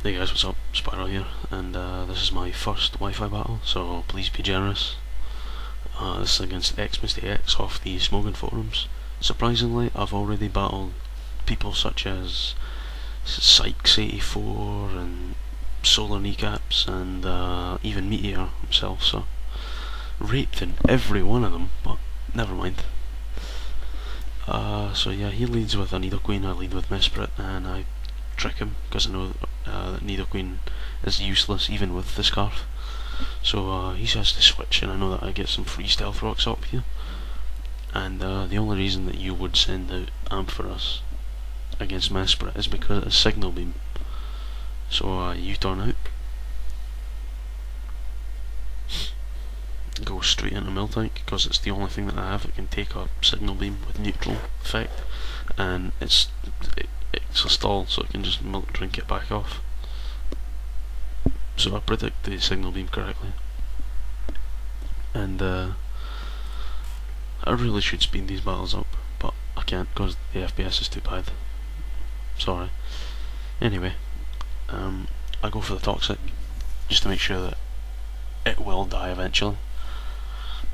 Hey guys, what's up? Spiral here, and this is my first Wi-Fi battle, so please be generous. This is against xMisty X off the Smogon forums. Surprisingly, I've already battled people such as Sike84 and SolarKneecaps and even Meteor himself, so raped in every one of them, but never mind. So yeah, he leads with a Nidoqueen, I lead with Mesprit, and I trick him because I know that Nidoqueen is useless even with the scarf. So he says to switch, and I know that I get some free stealth rocks up here. And the only reason that you would send out Ampharos against Mesprit is because it's Signal Beam. So you turn out, go straight into Miltank because it's the only thing that I have that can take a Signal Beam with neutral effect, and it's a stall, so it can just milk drink it back off. So I predict the Signal Beam correctly, and I really should speed these battles up, but I can't because the FPS is too bad. Sorry. Anyway, I go for the Toxic just to make sure that it will die eventually,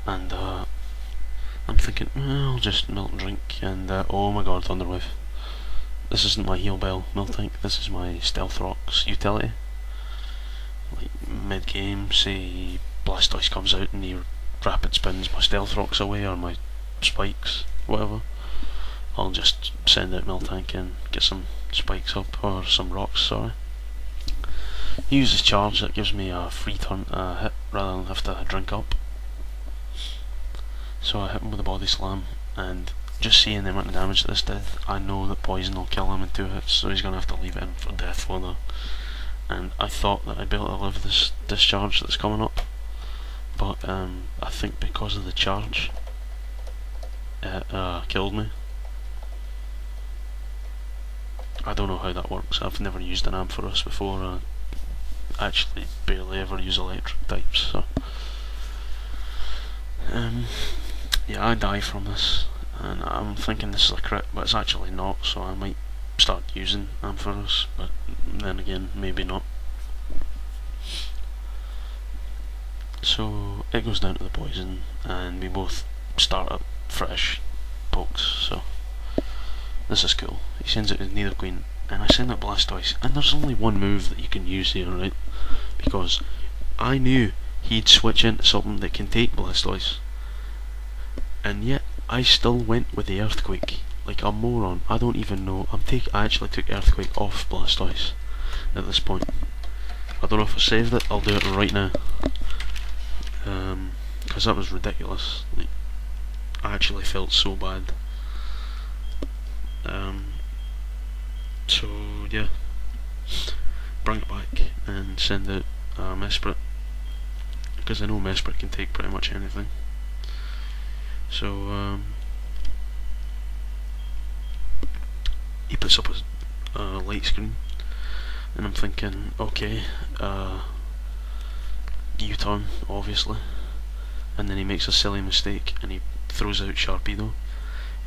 and I'm thinking, well, I'll just milk and drink, and oh my god, Thunderwave. This isn't my heal bell Miltank, this is my Stealth Rocks utility. Like mid game, say Blastoise comes out and he rapid spins my Stealth Rocks away or my spikes, whatever, I'll just send out Miltank and get some spikes up, or some rocks, sorry. He uses charge, that gives me a free turn hit rather than have to drink up. So I hit him with a body slam, and just seeing the amount of damage that this did, I know that poison will kill him in 2 hits, so he's gonna have to leave it in for death fodder. And I thought that I'd be able to live this discharge that's coming up, but I think because of the charge, it killed me. I don't know how that works. I've never used an Ampharos before. I actually barely ever use electric types, so yeah, I die from this, and I'm thinking this is a crit, but it's actually not, so I might start using Ampharos, but then again, maybe not. So it goes down to the poison, and we both start up fresh pokes, so this is cool. He sends out his Nidoqueen, and I send out Blastoise, and there's only one move that you can use here, right? Because I knew he'd switch into something that can take Blastoise, and yet I still went with the Earthquake like a moron. I don't even know. I actually took Earthquake off Blastoise at this point. I don't know if I saved it. I'll do it right now, because that was ridiculous. Like, I actually felt so bad. So yeah, bring it back and send out Mesprit, because I know Mesprit can take pretty much anything. So he puts up a light screen, and I'm thinking, okay, U-turn obviously, and then he makes a silly mistake and he throws out Sharpedo,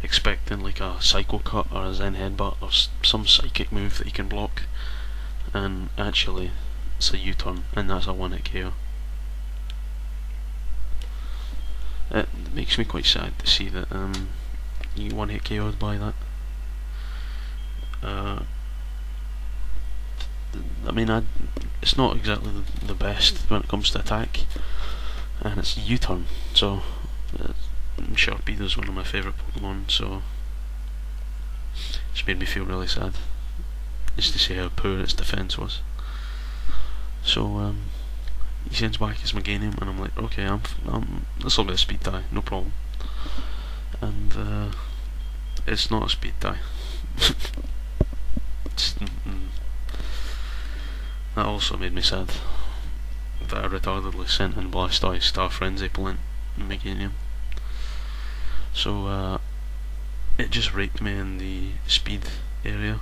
expecting like a Psycho Cut or a Zen Headbutt or some psychic move that he can block, and actually it's a U-turn, and that's a 1-hit KO. It makes me quite sad to see that you 1-hit KO'd by that. I mean, it's not exactly the best when it comes to attack, and it's a U-turn, so Sharpedo's one of my favourite Pokemon, so it's made me feel really sad just to see how poor its defence was. So he sends back his Meganium, and I'm like, okay, this will be a speed tie, no problem. And it's not a speed tie. That also made me sad that I retardedly sent in Blastoise, Star Frenzy, Plant, and Meganium. So it just raped me in the speed area,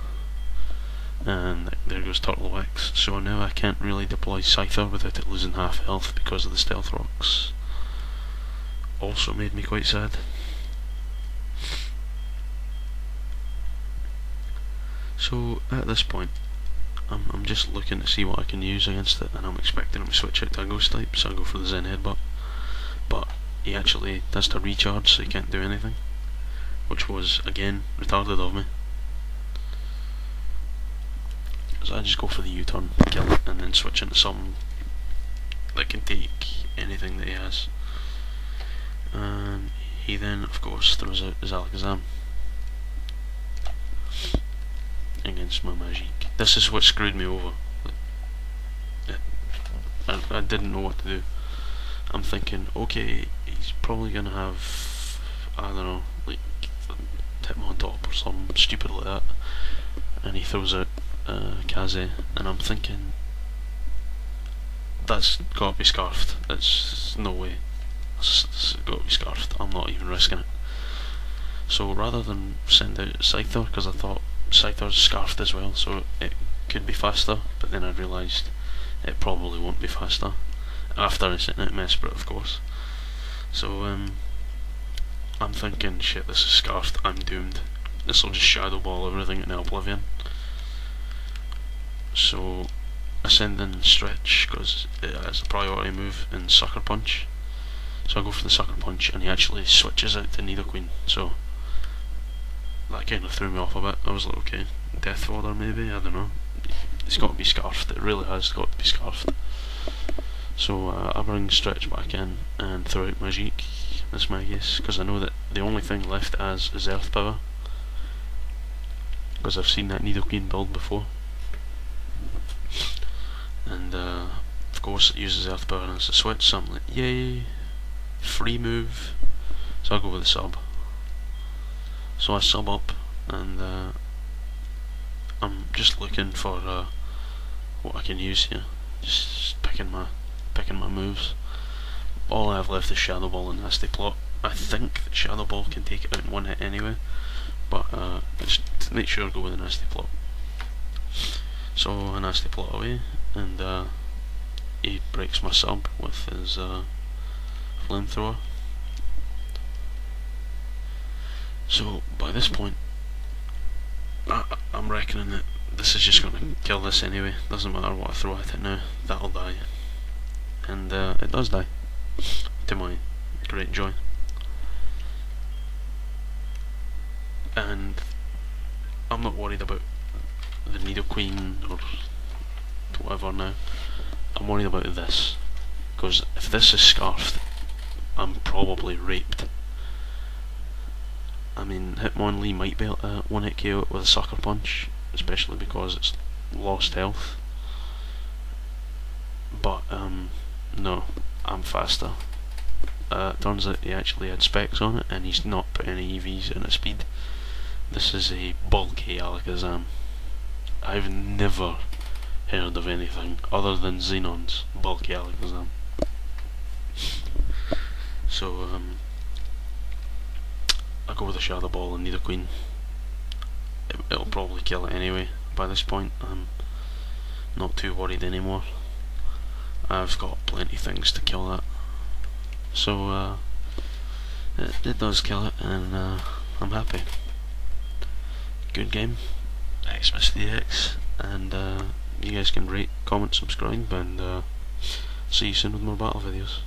and there goes Turtle Wax. So now I can't really deploy Scyther without it losing half health because of the Stealth Rocks. Also made me quite sad. So at this point, I'm just looking to see what I can use against it, and I'm expecting him to switch out to a ghost type, so I go for the Zen Headbutt. But he actually does to recharge, so he can't do anything, which was, again, retarded of me. So I just go for the U-turn, kill it, and then switch into something that can take anything that he has. And he then, of course, throws out his Alakazam against my Magic. This is what screwed me over. I didn't know what to do. I'm thinking, okay, he's probably gonna have, I don't know, like Hitmontop or something stupid like that, and he throws out Kaze, and I'm thinking, that's gotta be scarfed. That's no way. It's gotta be scarfed. I'm not even risking it. So rather than send out Scyther, because I thought Scyther's scarfed as well, so it could be faster, but then I realised it probably won't be faster. After I sent out Mesprit, of course. So I'm thinking, shit, this is scarfed, I'm doomed. This will just Shadow Ball everything in Oblivion. So I send in Stretch, because it has a priority move in Sucker Punch. So I go for the Sucker Punch, and he actually switches out to Nidoqueen, so that kind of threw me off a bit. I was like, okay, Death Fodder maybe, I don't know. It's got to be scarfed, it really has got to be scarfed. So I bring Stretch back in and throw out Magic, this Magius, because I know that the only thing left as is Earth Power, because I've seen that Nidoqueen build before. And of course it uses Earth Power and it's a switch, so I'm like, yay, free move. So I'll go with the sub. So I sub up, and I'm just looking for what I can use here. Just picking my moves. All I have left is Shadow Ball and Nasty Plot. I think that Shadow Ball can take it out in one hit anyway, but just to make sure I go with a Nasty Plot. So a Nasty Plot away, and he breaks my sub with his Flamethrower. So by this point, I'm reckoning that this is just going to kill this anyway. Doesn't matter what I throw at it now, that'll die. And it does die, to my great joy. And I'm not worried about the Nidoqueen or whatever now. I'm worried about this, because if this is scarfed, I'm probably raped. I mean, Hitmonlee might be able to one-hit KO it with a Sucker Punch, especially because it's lost health. But no, I'm faster. Turns out he actually had specs on it, and he's not put any EVs in its speed. This is a bulky Alakazam. I've never heard of anything other than Xenon's bulky Alakazam. So I go with a Shadow Ball and Nidoqueen. It'll probably kill it anyway. By this point, I'm not too worried anymore. I've got plenty of things to kill that. So it does kill it, and I'm happy. Good game, xMisty X, and you guys can rate, comment, subscribe, and see you soon with more battle videos.